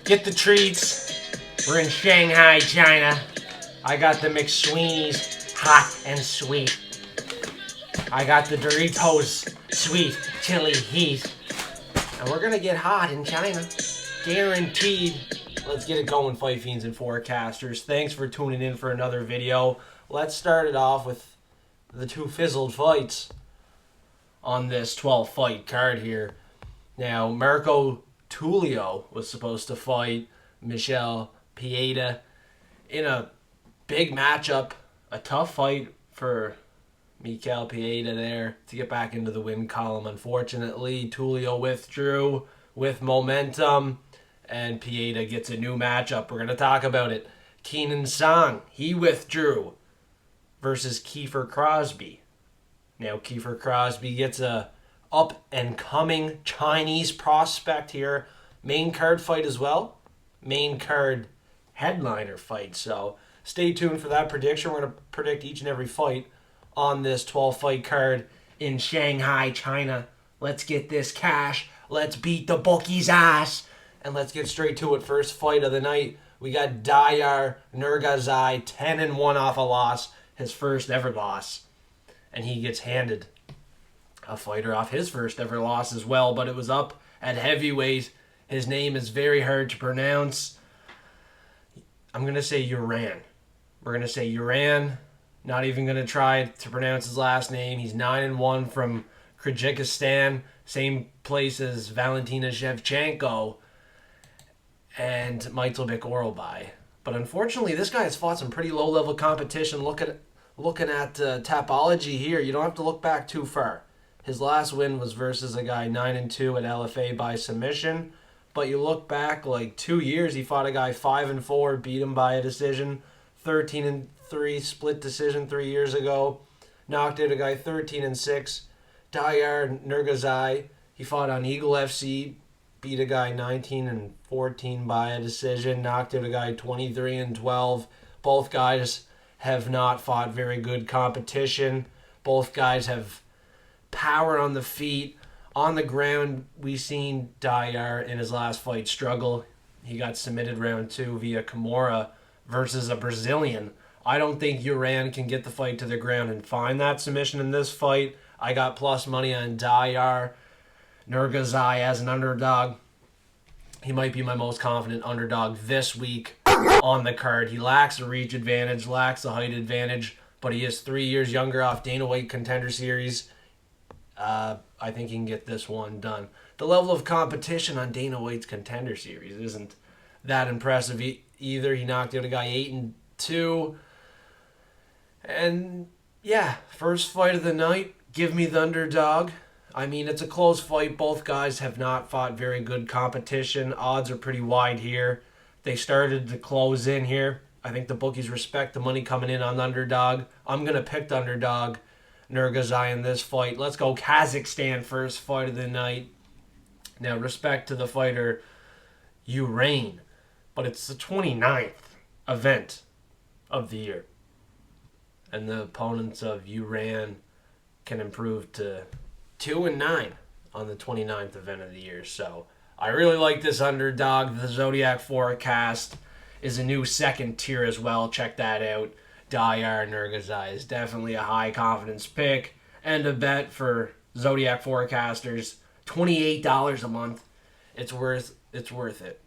Get the treats. We're in Shanghai, China. I got the McSweeney's hot and sweet. I got the Doritos sweet chili heat. And we're gonna get hot in China. Guaranteed. Let's get it going, Fight Fiends and Forecasters. Thanks for tuning in for another video. Let's start it off with the two fizzled fights on this 12 fight card here. Now, Marco Tulio was supposed to fight Michel Pereira in a big matchup, a tough fight for Michel Pereira there to get back into the win column. Unfortunately, Tulio withdrew with momentum, and Pereira gets a new matchup. We're going to talk about it. Zhang, he withdrew versus Kiefer Crosbie. Now, Kiefer Crosbie gets a up-and-coming Chinese prospect here. Main card fight as well. Main card headliner fight. So stay tuned for that prediction. We're going to predict each and every fight on this 12-fight card in Shanghai, China. Let's get this cash. Let's beat the bookie's ass. And let's get straight to it. First fight of the night. We got Diyar Nurgozhay, 10-1 off a loss. His first ever loss. And he gets handed a fighter off his first ever loss as well. But it was up at heavyweight. His name is very hard to pronounce. I'm going to say Uran. We're going to say Uran. Not even going to try to pronounce his last name. He's 9-1 from Kyrgyzstan. Same place as Valentina Shevchenko and Michel Oralbai. But unfortunately, this guy has fought some pretty low-level competition. Looking at Tapology here, you don't have to look back too far. His last win was versus a guy 9-2 at LFA by submission. But you look back like 2 years, he fought a guy 5-4, beat him by a decision. 13-3 split decision 3 years ago. Knocked out a guy 13-6. Diyar Nurgozhay, he fought on Eagle FC, beat a guy 19-14 by a decision. Knocked out a guy 23-12. Both guys have not fought very good competition. Both guys have power on the feet. On the ground, we've seen Diyar in his last fight struggle. He got submitted round 2 via Kimura versus a Brazilian. I don't think Uran can get the fight to the ground and find that submission in this fight. I got plus money on Diyar Nurgozhay as an underdog. He might be my most confident underdog this week on the card. He lacks the reach advantage, lacks the height advantage, but he is 3 years younger off Dana White Contender Series. I think he can get this one done. The level of competition on Dana White's Contender Series isn't that impressive either. He knocked out a guy 8-2. And yeah, first fight of the night, give me the underdog. I mean, it's a close fight. Both guys have not fought very good competition. Odds are pretty wide here. They started to close in here. I think the bookies respect the money coming in on the underdog. I'm going to pick the underdog, Nurgozhay, in this fight. Let's go Kazakhstan, first fight of the night. Now, respect to the fighter, Uran, but it's the 29th event of the year. And the opponents of Uran can improve to 2-9 on the 29th event of the year. So I really like this underdog. The Zodiac Forecast is a new second tier as well. Check that out. Diyar Nurgozhay is definitely a high confidence pick and a bet for Zodiac Forecasters. $28 a month. It's worth it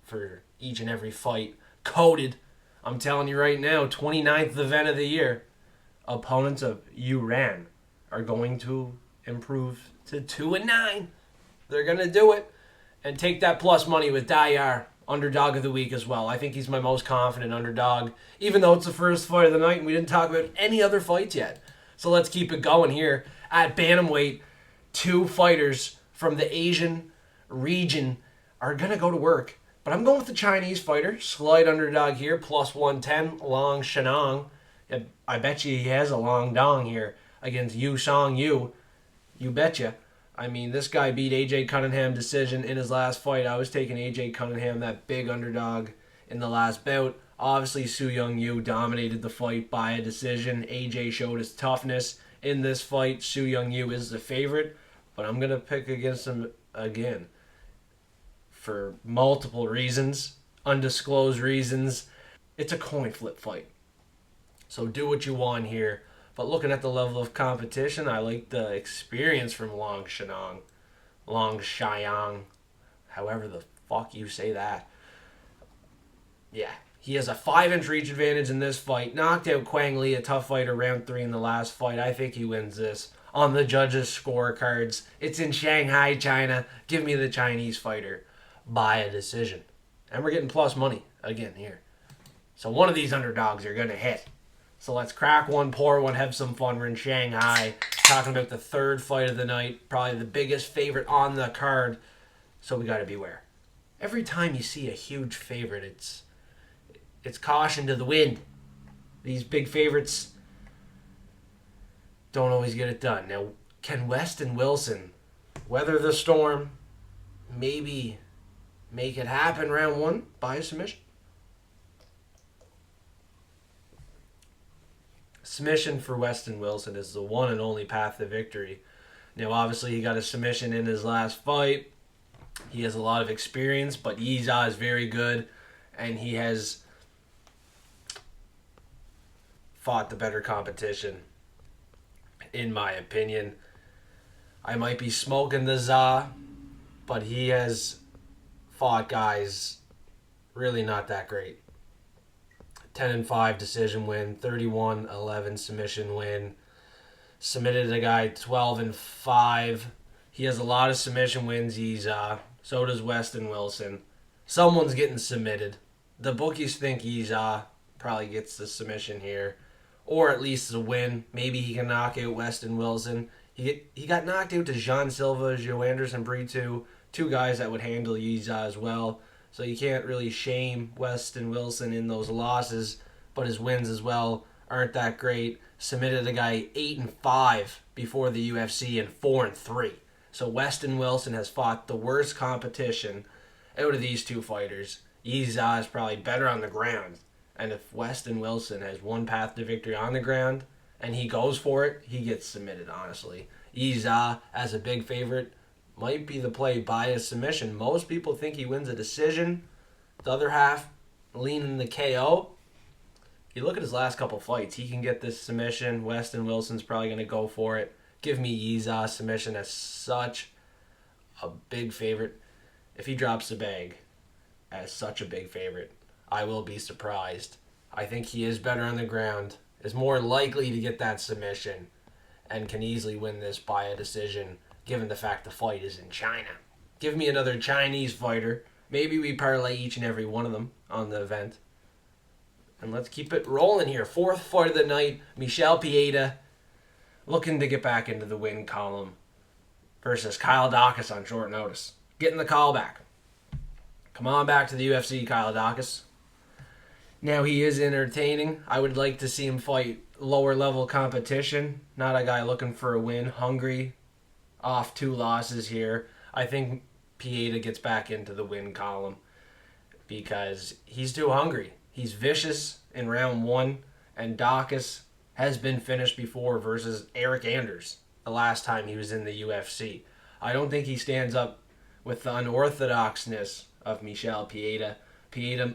for each and every fight. Coded. I'm telling you right now, 29th event of the year. Opponents of Uran are going to improve to 2-9. They're going to do it. And take that plus money with Diyar, underdog of the week as well. I think he's my most confident underdog, even though it's the first fight of the night and we didn't talk about any other fights yet. So let's keep it going here. At bantamweight, two fighters from the Asian region are going to go to work. But I'm going with the Chinese fighter, slight underdog here, plus 110, Long Shanong. I bet you he has a long dong here against Yu Song Yu. You betcha. I mean, this guy beat AJ Cunningham decision in his last fight. I was taking AJ Cunningham, that big underdog, in the last bout. Obviously, Su Young Yu dominated the fight by a decision. AJ showed his toughness in this fight. Su Young Yu is the favorite, but I'm going to pick against him again. for multiple reasons, undisclosed reasons. It's a coin flip fight. So do what you want here. But looking at the level of competition, I like the experience from Long Xiang, however the fuck you say that. Yeah, he has a 5-inch reach advantage in this fight. Knocked out Quang Li, a tough fighter, round 3 in the last fight. I think he wins this. On the judges' scorecards, it's in Shanghai, China. Give me the Chinese fighter by a decision. And we're getting plus money again here. So one of these underdogs are going to hit. So let's crack one, pour one, have some fun. We're in Shanghai, talking about the third fight of the night. Probably the biggest favorite on the card. So we got to beware. Every time you see a huge favorite, it's caution to the wind. These big favorites don't always get it done. Now, can Westin Wilson weather the storm? Maybe make it happen round 1 by a submission? Submission for Westin Wilson is the one and only path to victory. Now, obviously, he got a submission in his last fight. He has a lot of experience, but Yiza is very good, and he has fought the better competition, in my opinion. I might be smoking the Za, but he has fought guys really not that great. 10-5 decision win, 31-11 submission win. Submitted a guy 12-5. He has a lot of submission wins. So does Westin Wilson. Someone's getting submitted. The bookies think probably gets the submission here, or at least a win. Maybe he can knock out Westin Wilson. He got knocked out to Jean Silva, Joe Anderson, Brito, two guys that would handle Yiza as well. So you can't really shame Westin Wilson in those losses, but his wins as well aren't that great. Submitted a guy 8-5 before the UFC and 4-3. So Westin Wilson has fought the worst competition out of these two fighters. Yiza is probably better on the ground. And if Westin Wilson has one path to victory on the ground and he goes for it, he gets submitted, honestly. Yiza, as a big favorite, might be the play by a submission. Most people think he wins a decision. The other half leaning the KO. You look at his last couple fights, he can get this submission. Westin Wilson's probably going to go for it. Give me Yiza submission as such a big favorite. If he drops the bag as such a big favorite, I will be surprised. I think he is better on the ground, is more likely to get that submission, and can easily win this by a decision, given the fact the fight is in China. Give me another Chinese fighter. Maybe we parlay each and every one of them on the event. And let's keep it rolling here. Fourth fight of the night, Michel Pereira, looking to get back into the win column versus Kyle Daukaus on short notice. Getting the call back. Come on back to the UFC, Kyle Daukaus. Now, he is entertaining. I would like to see him fight lower level competition. Not a guy looking for a win. Hungry. Off 2 losses here. I think Pereira gets back into the win column because he's too hungry. He's vicious in round 1, and Daukaus has been finished before versus Eric Anders the last time he was in the UFC. I don't think he stands up with the unorthodoxness of Michel Pereira. Pereira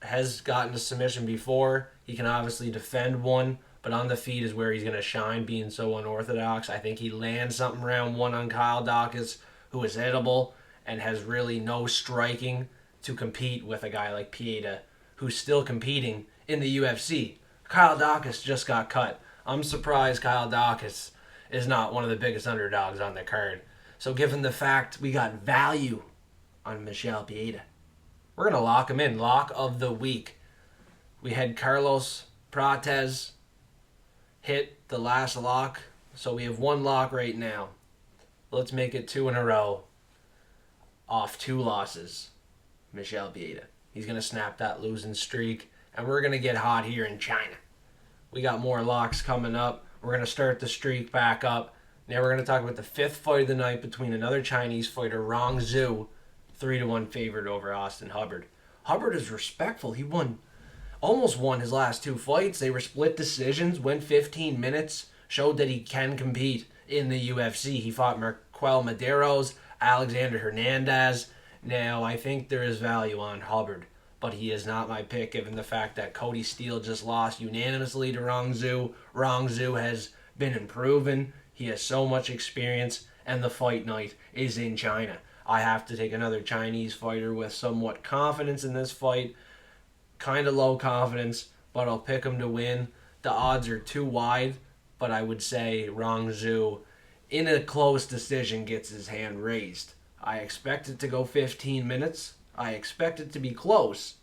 has gotten a submission before. He can obviously defend one, but on the feet is where he's going to shine, being so unorthodox. I think he lands something round 1 on Kyle Daukaus, who is hittable and has really no striking to compete with a guy like Pereira, who's still competing in the UFC. Kyle Daukaus just got cut. I'm surprised Kyle Daukaus is not one of the biggest underdogs on the card. So given the fact we got value on Michel Pereira, we're going to lock him in. Lock of the week. We had Carlos Prates hit the last lock. So we have 1 lock right now. Let's make it 2 in a row off 2 losses. Michel Pereira. He's going to snap that losing streak. And we're going to get hot here in China. We got more locks coming up. We're going to start the streak back up. Now we're going to talk about the 5th fight of the night between another Chinese fighter, Rong, 3-1 favorite over Austin Hubbard. Hubbard is respectful. He almost won his last 2 fights. They were split decisions, went 15 minutes, showed that he can compete in the UFC. He fought Marquel Medeiros, Alexander Hernandez. Now, I think there is value on Hubbard, but he is not my pick given the fact that Cody Steele just lost unanimously to Rong Zhu. Rong Zhu has been improving. He has so much experience, and the fight night is in China. I have to take another Chinese fighter with somewhat confidence in this fight. Kind of low confidence, but I'll pick him to win. The odds are too wide, but I would say Rong Zhu, in a close decision, gets his hand raised. I expect it to go 15 minutes. I expect it to be close.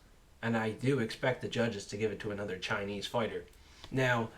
And I do expect the judges to give it to another Chinese fighter. Now,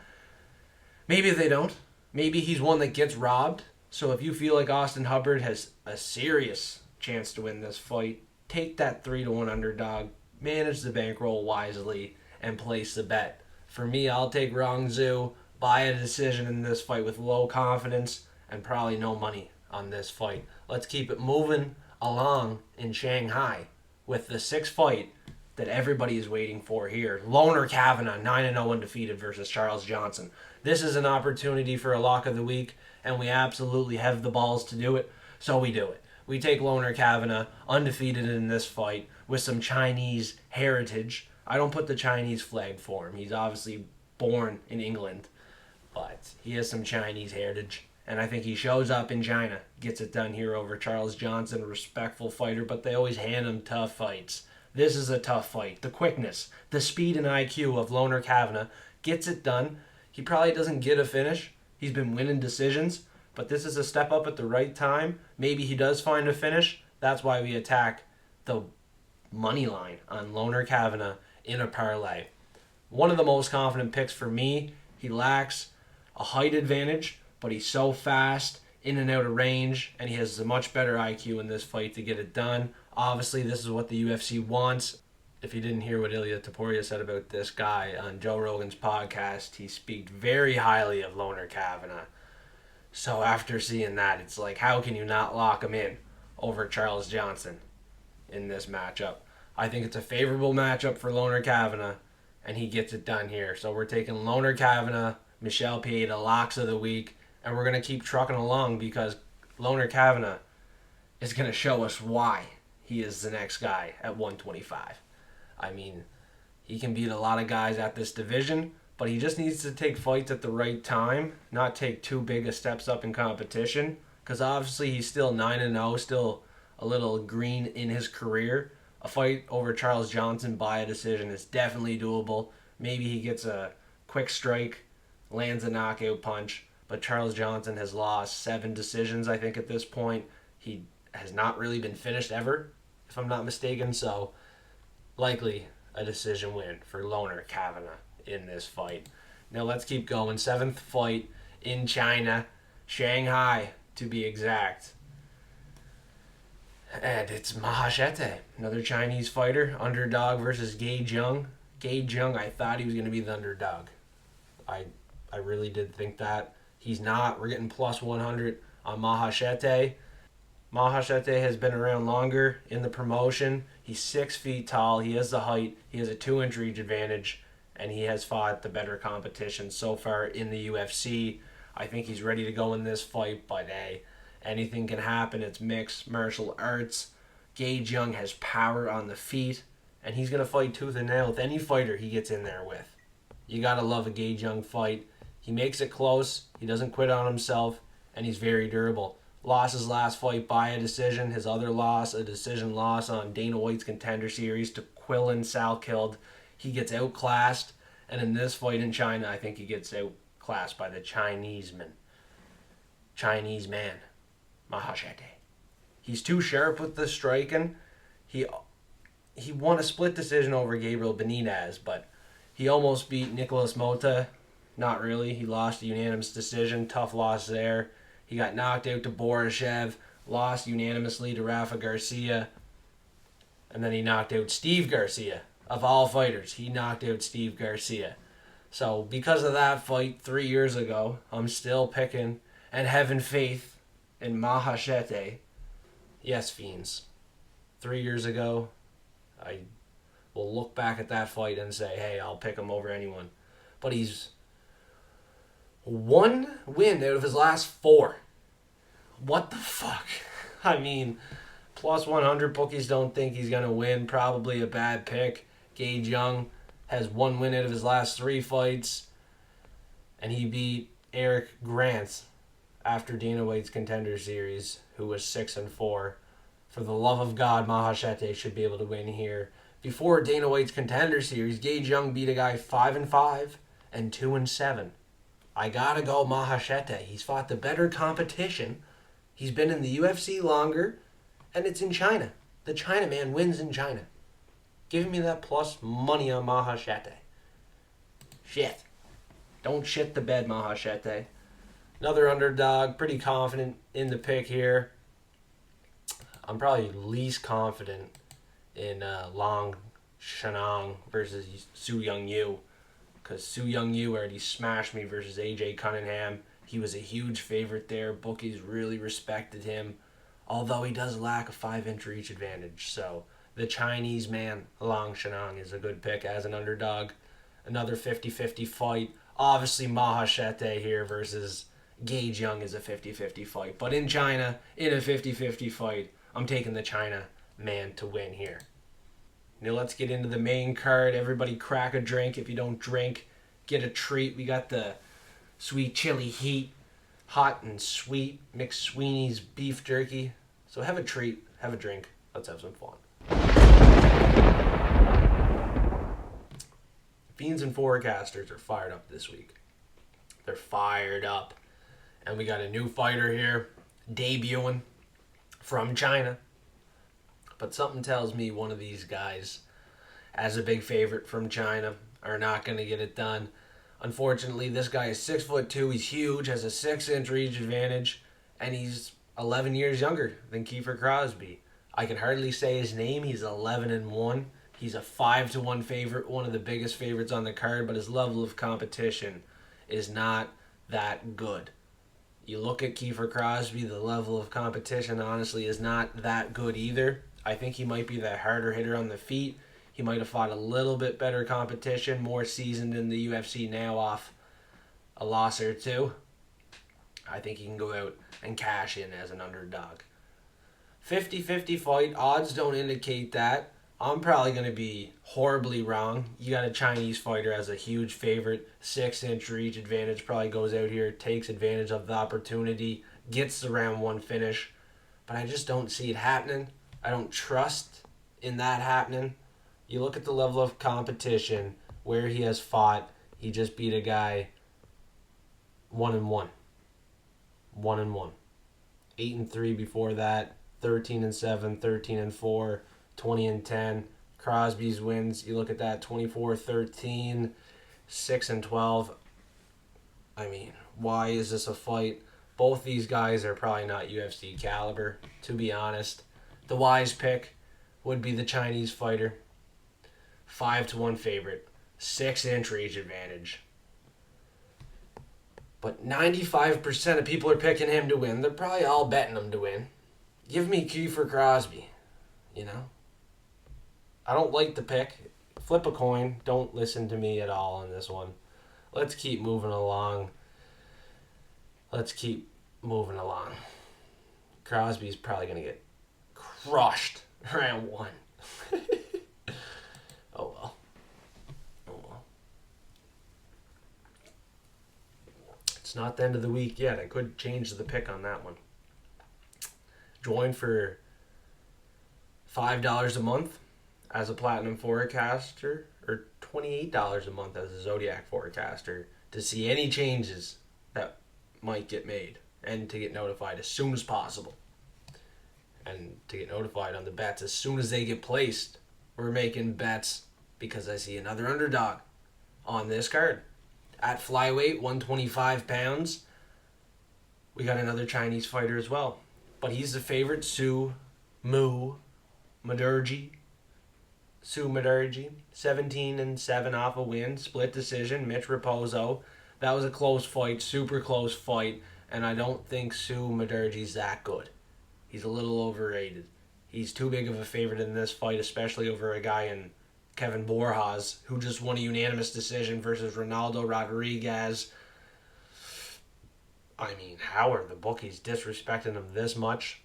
maybe they don't. Maybe he's one that gets robbed. So if you feel like Austin Hubbard has a serious chance to win this fight, take that 3-1 underdog, manage the bankroll wisely, and place the bet. For me, I'll take Rong Zhu, buy a decision in this fight with low confidence, and probably no money on this fight. Let's keep it moving along in Shanghai with the sixth fight that everybody is waiting for here. Loner Kavanagh, 9-0 undefeated versus Charles Johnson. This is an opportunity for a lock of the week, and we absolutely have the balls to do it, so we do it. We take Loner Kavanagh, undefeated in this fight, with some Chinese heritage. I don't put the Chinese flag for him. He's obviously born in England, but he has some Chinese heritage. And I think he shows up in China, gets it done here over Charles Johnson, a respectful fighter, but they always hand him tough fights. This is a tough fight. The quickness, the speed and IQ of Loner Kavanagh gets it done. He probably doesn't get a finish. He's been winning decisions, but this is a step up at the right time. Maybe he does find a finish. That's why we attack the money line on Loner Kavanagh in a parlay. One of the most confident picks for me. He lacks a height advantage, but he's so fast, in and out of range, and he has a much better IQ in this fight to get it done. Obviously, this is what the UFC wants. If you didn't hear what Ilya Topuria said about this guy on Joe Rogan's podcast, he speaks very highly of Loner Kavanagh. So after seeing that, it's like, how can you not lock him in over Charles Johnson in this matchup? I think it's a favorable matchup for Loner Kavanagh, and he gets it done here. So we're taking Loner Kavanagh, Michel Pieta, locks of the week, and we're going to keep trucking along because Loner Kavanagh is going to show us why he is the next guy at 125. I mean, he can beat a lot of guys at this division, but he just needs to take fights at the right time, not take too big of steps up in competition, because obviously he's still 9-0, still a little green in his career. A fight over Charles Johnson by a decision is definitely doable. Maybe he gets a quick strike, lands a knockout punch, but Charles Johnson has lost 7 decisions, I think, at this point. He has not really been finished ever, if I'm not mistaken, so likely a decision win for Loner Kavanagh in this fight. Now let's keep going. 7th fight in China, Shanghai to be exact. And it's Maheshate, another Chinese fighter, underdog versus Gay Zhang. Gay Zhang, I thought he was going to be the underdog. I really did think that. He's not. We're getting plus 100 on Maheshate. Maheshate has been around longer in the promotion. He's 6 feet tall. He has the height. He has a 2-inch reach advantage, and he has fought the better competition so far in the UFC. I think he's ready to go in this fight, but hey, anything can happen. It's mixed martial arts. Gay Zhang has power on the feet, and he's going to fight tooth and nail with any fighter he gets in there with. You got to love a Gay Zhang fight. He makes it close. He doesn't quit on himself, and he's very durable. Lost his last fight by a decision. His other loss, a decision loss on Dana White's Contender Series to Quillen Salkeld. He gets outclassed, and in this fight in China, I think he gets outclassed by the Chinese man, Maheshate. He's too sharp with the striking. He won a split decision over Gabriel Benitez, but he almost beat Nicolas Mota. Not really. He lost a unanimous decision. Tough loss there. He got knocked out to Borjas, lost unanimously to Rafa Garcia, and then he knocked out Steve Garcia. Of all fighters, he knocked out Steve Garcia. So because of that fight 3 years ago, I'm still picking and having faith in Maheshate. Yes, Fiends. 3 years ago, I will look back at that fight and say, hey, I'll pick him over anyone. But he's 1 win out of his last 4. What the fuck? I mean, Plus 100, bookies don't think he's going to win. Probably a bad pick. Gage Young has 1 win out of his last 3 fights. And he beat Eric Grant after Dana White's Contender Series, who was 6-4. For the love of God, Maheshate should be able to win here. Before Dana White's Contender Series, Gage Young beat a guy 5-5 and 2-7. I gotta go Maheshate. He's fought the better competition. He's been in the UFC longer, and it's in China. The Chinaman wins in China. Give me that plus money on Maheshate. Shit. Don't shit the bed, Maheshate. Another underdog. Pretty confident in the pick here. I'm probably least confident in Long Shanong versus Su Young Yu. Because Su Young Yu already smashed me versus AJ Cunningham. He was a huge favorite there. Bookies really respected him. Although he does lack a 5-inch reach advantage. So the Chinese man, Long Shanong, is a good pick as an underdog. Another 50-50 fight. Obviously Maheshate here versus Gage Young is a 50-50 fight. But in China, in a 50-50 fight, I'm taking the China man to win here. Now let's get into the main card. Everybody crack a drink. If you don't drink, get a treat. We got the sweet chili heat, hot and sweet, McSweeney's beef jerky. So have a treat, have a drink. Let's have some fun. Fiends and forecasters are fired up this week. They're fired up. And we got a new fighter here, debuting from China. But something tells me one of these guys, as a big favorite from China, are not going to get it done. Unfortunately, this guy is 6'2". He's huge, has a 6-inch reach advantage, and he's 11 years younger than Kiefer Crosbie. I can hardly say his name. He's 11-1. He's a 5-1 favorite, one of the biggest favorites on the card, but his level of competition is not that good. You look at Kiefer Crosbie, the level of competition honestly is not that good either. I think he might be the harder hitter on the feet. He might have fought a little bit better competition, more seasoned in the UFC now off a loss or two. I think he can go out and cash in as an underdog. 50-50 fight, odds don't indicate that. I'm probably going to be horribly wrong. You got a Chinese fighter as a huge favorite, 6-inch reach advantage, probably goes out here, takes advantage of the opportunity, gets the round 1 finish. But I just don't see it happening. I don't trust in that happening. You look at the level of competition, where he has fought. He just beat a guy 1-1. 1-1. 8-3 before that. 13-7, 13-4, 20-10. Crosbie's wins, you look at that, 24-13, 6-12. I mean, why is this a fight? Both these guys are probably not UFC caliber, to be honest. The wise pick would be the Chinese fighter. 5-1 favorite. 6-inch reach advantage. But 95% of people are picking him to win. They're probably all betting him to win. Give me Kiefer Crosbie. You know? I don't like the pick. Flip a coin. Don't listen to me at all on this one. Let's keep moving along. Crosby's probably going to get crushed round 1. Oh well. It's not the end of the week yet. I could change the pick on that one. Join for $5 a month as a Platinum Forecaster, or $28 a month as a Zodiac Forecaster, to see any changes that might get made and to get notified as soon as possible. And to get notified on the bets as soon as they get placed. We're making bets because I see another underdog on this card. At flyweight, 125 pounds, we got another Chinese fighter as well. But he's the favorite, Mudaerji. 17-7 off a win, split decision, Mitch Raposo. That was a close fight, super close fight, and I don't think Mudaerji's that good. He's a little overrated. He's too big of a favorite in this fight, especially over a guy in Kevin Borjas, who just won a unanimous decision versus Ronaldo Rodriguez. I mean, how are the bookies disrespecting him this much?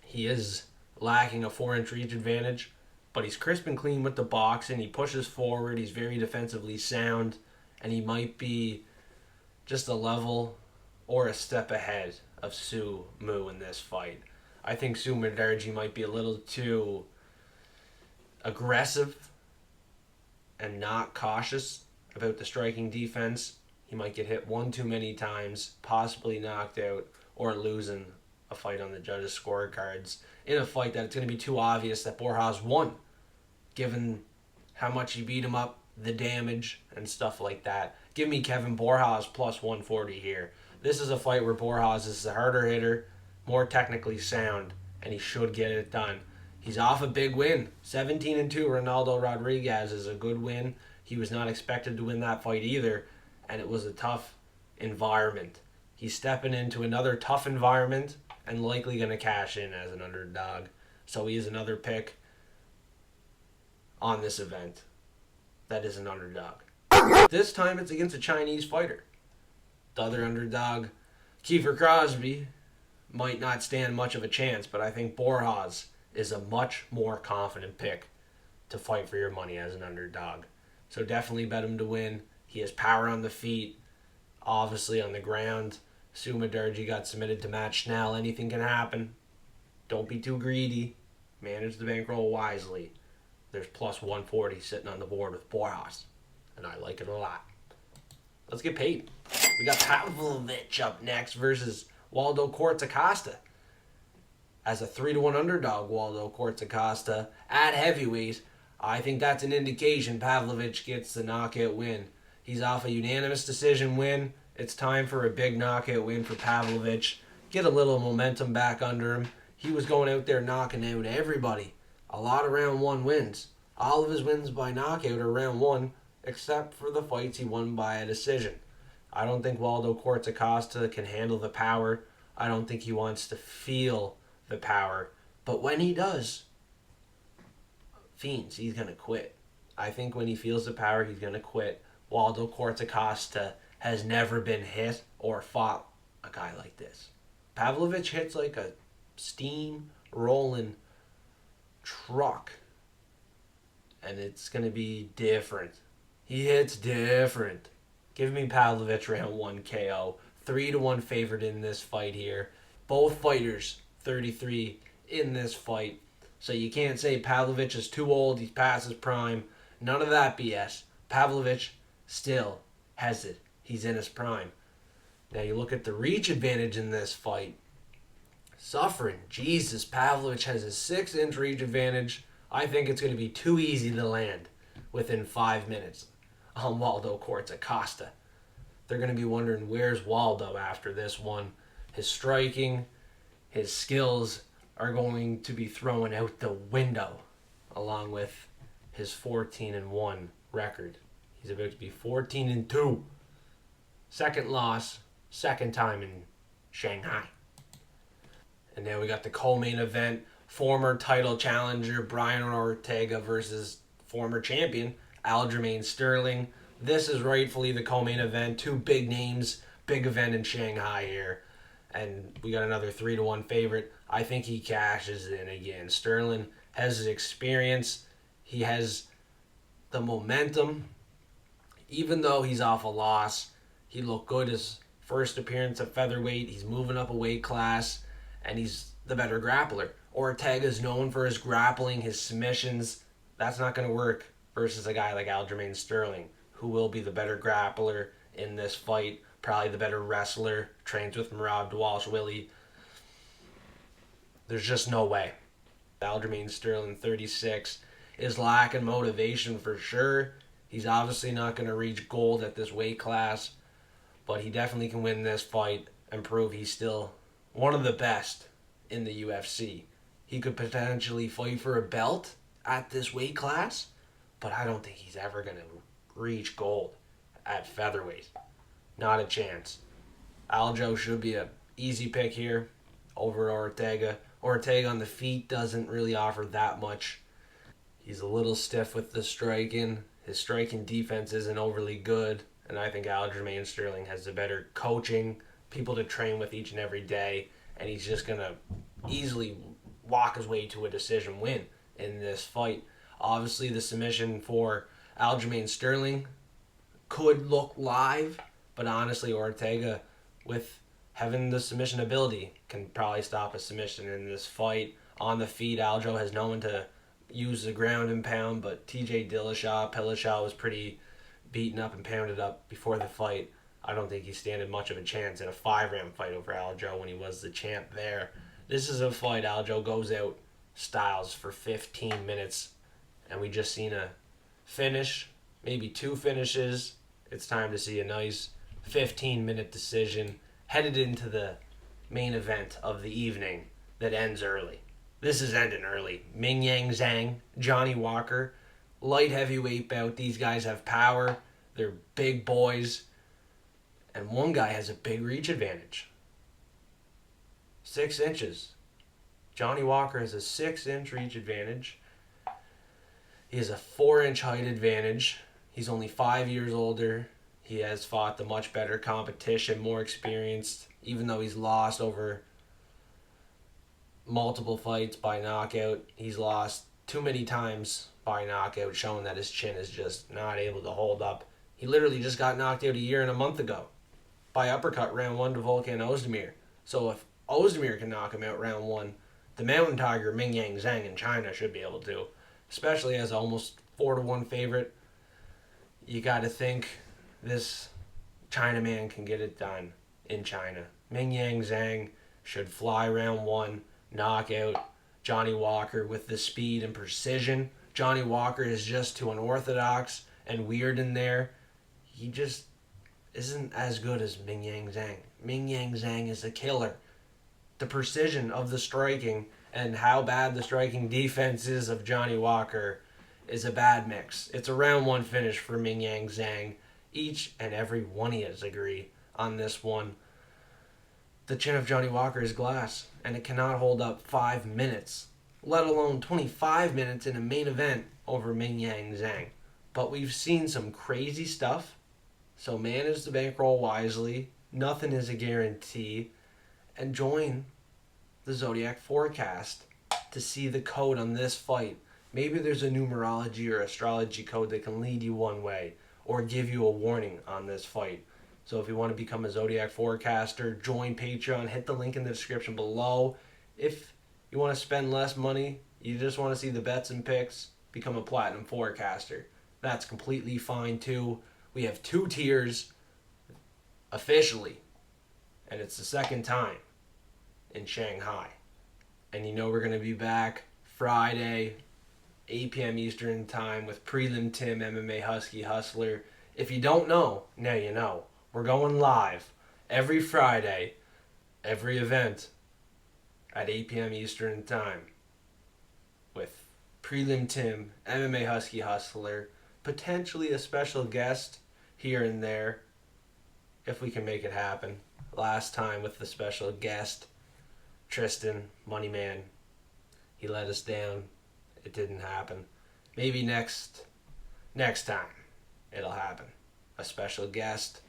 He is lacking a 4-inch reach advantage, but he's crisp and clean with the boxing. He pushes forward. He's very defensively sound, and he might be just a level or a step ahead of Su Mu in this fight. I think Su Mudaerji might be a little too aggressive and not cautious about the striking defense. He might get hit one too many times, possibly knocked out, or losing a fight on the judges' scorecards in a fight that it's going to be too obvious that Borjas won, given how much he beat him up, the damage, and stuff like that. Give me Kevin Borjas plus 140 here. This is a fight where Borjas is the harder hitter, more technically sound, and he should get it done. He's off a big win. 17-2, Ronaldo Rodriguez is a good win. He was not expected to win that fight either, and it was a tough environment. He's stepping into another tough environment and likely going to cash in as an underdog. So he is another pick on this event that is an underdog. This time it's against a Chinese fighter. The other underdog, Kiefer Crosbie, might not stand much of a chance, but I think Borjas is a much more confident pick to fight for your money as an underdog. So definitely bet him to win. He has power on the feet, obviously on the ground. Su Mudaerji got submitted to Matt Schnell. Anything can happen. Don't be too greedy. Manage the bankroll wisely. There's plus 140 sitting on the board with Borjas, and I like it a lot. Let's get paid. We got Pavlovich up next versus Waldo Cortes-Acosta. As a 3-1 underdog, Waldo Cortes-Acosta at heavyweight. I think that's an indication Pavlovich gets the knockout win. He's off a unanimous decision win. It's time for a big knockout win for Pavlovich. Get a little momentum back under him. He was going out there knocking out everybody. A lot of round one wins. All of his wins by knockout are round one, except for the fights he won by a decision. I don't think Waldo Cortes-Acosta can handle the power. I don't think he wants to feel the power. But when he does, Fiends, he's going to quit. I think when he feels the power, he's going to quit. Waldo Cortes-Acosta has never been hit or fought a guy like this. Pavlovich hits like a steam rolling truck, and it's going to be different. He hits different. Give me Pavlovich round 1 KO. 3-1 favorite in this fight here. Both fighters 33 in this fight. So you can't say Pavlovich is too old, he's past his prime. None of that BS. Pavlovich still has it. He's in his prime. Now you look at the reach advantage in this fight. Suffering. Jesus, Pavlovich has a 6-inch reach advantage. I think it's going to be too easy to land within 5 minutes on Waldo Cortes-Acosta. They're going to be wondering, where's Waldo after this one? His striking, his skills are going to be thrown out the window, along with his 14-1 record. He's about to be 14-2. Second loss, second time in Shanghai. And now we got the co-main event. Former title challenger Brian Ortega versus former champion Aljamain Sterling. This is rightfully the co-main event. Two big names, big event in Shanghai here. And we got another 3-1 favorite. I think he cashes in again. Sterling has his experience. He has the momentum. Even though he's off a loss, he looked good his first appearance at featherweight. He's moving up a weight class, and he's the better grappler. Ortega's known for his grappling, his submissions. That's not going to work versus a guy like Aljamain Sterling, who will be the better grappler in this fight, probably the better wrestler, trains with Murad Walsh Willie. There's just no way. Aljamain Sterling, 36, is lacking motivation for sure. He's obviously not going to reach gold at this weight class, but he definitely can win this fight and prove he's still one of the best in the UFC. He could potentially fight for a belt at this weight class, but I don't think he's ever going to reach gold at featherweight. Not a chance. Aljo should be an easy pick here over Ortega. Ortega on the feet doesn't really offer that much. He's a little stiff with the striking. His striking defense isn't overly good, and I think Aljamain Sterling has the better coaching, people to train with each and every day, and he's just going to easily walk his way to a decision win in this fight. Obviously, the submission for Aljamain Sterling could look live, but honestly, Ortega, with having the submission ability, can probably stop a submission in this fight. On the feet, Aljo has no one to use the ground and pound, but TJ Dillashaw was pretty beaten up and pounded up before the fight. I don't think he's standing much of a chance in a 5-round fight over Aljo when he was the champ there. This is a fight Aljo goes out styles for 15 minutes, and we just seen a finish, maybe 2 finishes. It's time to see a nice 15-minute decision headed into the main event of the evening that ends early. This is ending early. MingYang Zhang, Johnny Walker, light heavyweight bout. These guys have power. They're big boys. And one guy has a big reach advantage. 6 inches. Johnny Walker has a 6-inch reach advantage. He has a 4-inch height advantage. He's only 5 years older. He has fought the much better competition, more experienced, even though he's lost over multiple fights by knockout. He's lost too many times by knockout, showing that his chin is just not able to hold up. He literally just got knocked out a year and a month ago by uppercut round 1 to Volkan Ozdemir. So if Ozdemir can knock him out round 1, the Mountain Tiger MingYang Zhang in China should be able to, especially as almost 4-1 favorite. You got to think this Chinaman can get it done in China. MingYang Zhang should fly round 1, knock out Johnny Walker with the speed and precision. Johnny Walker is just too unorthodox and weird in there. He just isn't as good as MingYang Zhang. MingYang Zhang is a killer. The precision of the striking and how bad the striking defense is of Johnny Walker is a bad mix. It's a round 1 finish for MingYang Zhang. Each and every one of us agree on this one. The chin of Johnny Walker is glass, and it cannot hold up 5 minutes, let alone 25 minutes in a main event over MingYang Zhang. But we've seen some crazy stuff, so manage the bankroll wisely. Nothing is a guarantee. And join the Zodiac Forecast to see the code on this fight. Maybe there's a numerology or astrology code that can lead you one way or give you a warning on this fight. So if you want to become a Zodiac Forecaster, join Patreon. Hit the link in the description below. If you want to spend less money, you just want to see the bets and picks, become a Platinum Forecaster. That's completely fine too. We have 2 tiers officially, and it's the 2nd time in Shanghai. And you know we're going to be back Friday, 8 p.m. Eastern Time with Prelim Tim, MMA Husky Hustler. If you don't know, now you know. We're going live every Friday, every event at 8 p.m. Eastern Time with Prelim Tim, MMA Husky Hustler, potentially a special guest here and there if we can make it happen. Last time with the special guest, Tristan, Moneyman, he let us down. It didn't happen. Maybe next time it'll happen. A special guest.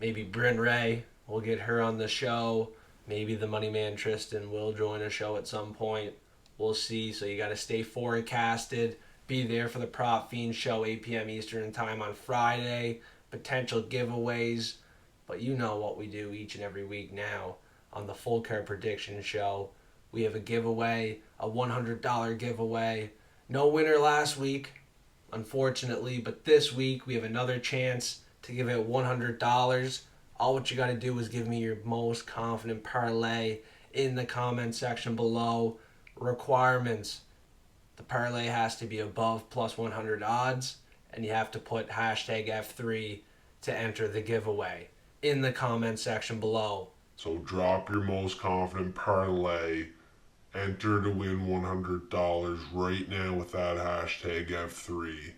Maybe Bryn Ray, we'll get her on the show. Maybe the money man Tristan will join a show at some point. We'll see. So you got to stay forecasted. Be there for the Prop Fiends show, 8 p.m. Eastern Time on Friday. Potential giveaways. But you know what we do each and every week now on the Full Card Prediction Show. We have a giveaway, a $100 giveaway. No winner last week, unfortunately. But this week we have another chance to give out $100. All what you got to do is give me your most confident parlay in the comment section below. Requirements: the parlay has to be above plus 100 odds, and you have to put hashtag F3 to enter the giveaway in the comment section below. So drop your most confident parlay, enter to win $100 right now with that hashtag F3.